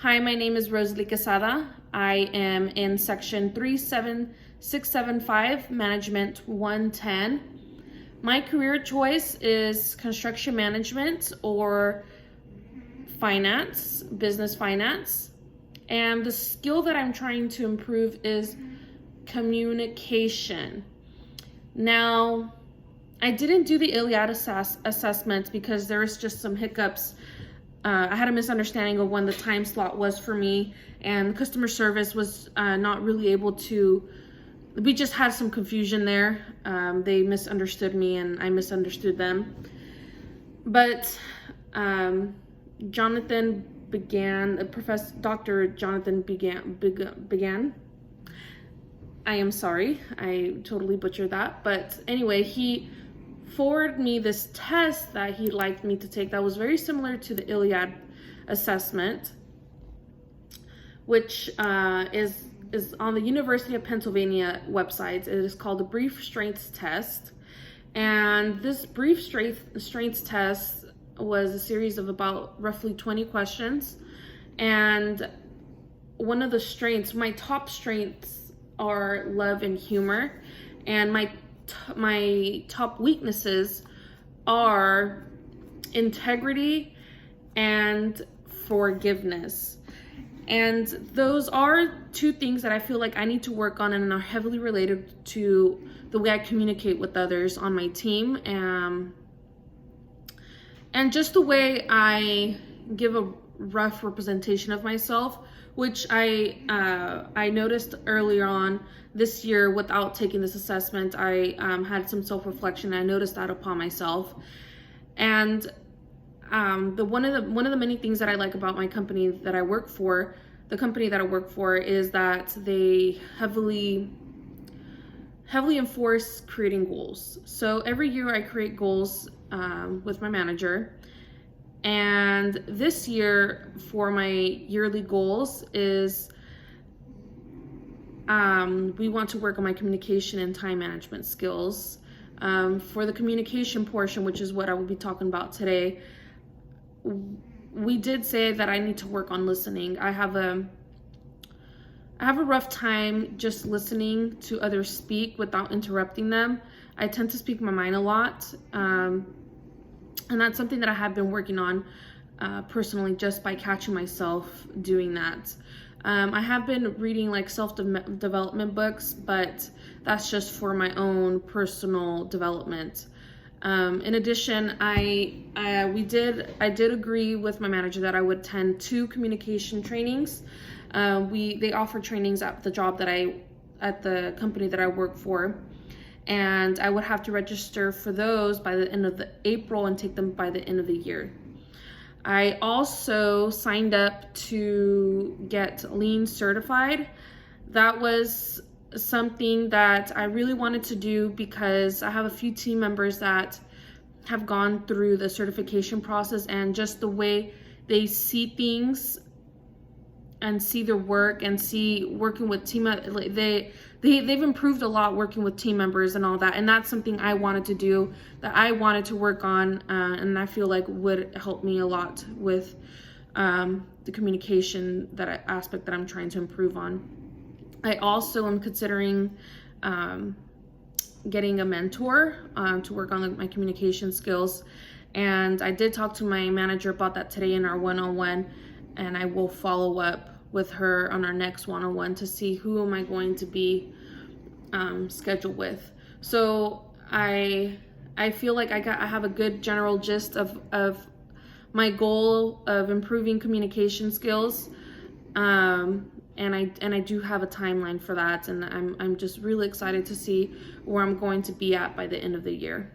Hi, my name is Rosalie Quesada. I am in section 37675, Management 110. My career choice is construction management or finance, business finance. And the skill that I'm trying to improve is communication. Now, I didn't do the Iliad assessment because there was just some hiccups. I had a misunderstanding of when the time slot was for me, and customer service was not really able to. We just had some confusion there. They misunderstood me and I misunderstood them. But Jonathan began, Dr. Jonathan began. I am sorry, I totally butchered that. But anyway, he forwarded me this test that he'd like me to take that was very similar to the Iliad assessment, which is on the University of Pennsylvania website. It is called the Brief Strengths Test. And this Brief Strengths Test was a series of about roughly 20 questions. And one of the strengths, my top strengths are love and humor. And my top weaknesses are integrity and forgiveness. And those are two things that I feel like I need to work on and are heavily related to the way I communicate with others on my team, and just the way I give a rough representation of myself, which I noticed earlier on this year without taking this assessment. I had some self-reflection. I noticed that upon myself. And one of the many things that I like about my company that I work for, is that they heavily enforce creating goals. So every year I create goals with my manager. And this year for my yearly goals is we want to work on my communication and time management skills. For the communication portion, which is what I will be talking about today, we did say that I need to work on listening. I have a rough time just listening to others speak without interrupting them. I tend to speak my mind a lot. And that's something that I have been working on personally, just by catching myself doing that. I have been reading like self-development books, but that's just for my own personal development. In addition, I did agree with my manager that I would attend 2 communication trainings. They offer trainings at the company that I work for, and I would have to register for those by the end of April and take them by the end of the year. I also signed up to get Lean certified. That was something that I really wanted to do because I have a few team members that have gone through the certification process, and just the way they see things and see their work and see working with team, they've improved a lot working with team members and all that. And that's something I wanted to do, that I wanted to work on, and I feel like would help me a lot with the communication aspect that I'm trying to improve on. I also am considering getting a mentor to work on my communication skills. And I did talk to my manager about that today in our one-on-one, and I will follow up with her on our next one-on-one to see who am I going to be scheduled with. So I feel like I have a good general gist of my goal of improving communication skills. And I do have a timeline for that, and I'm just really excited to see where I'm going to be at by the end of the year.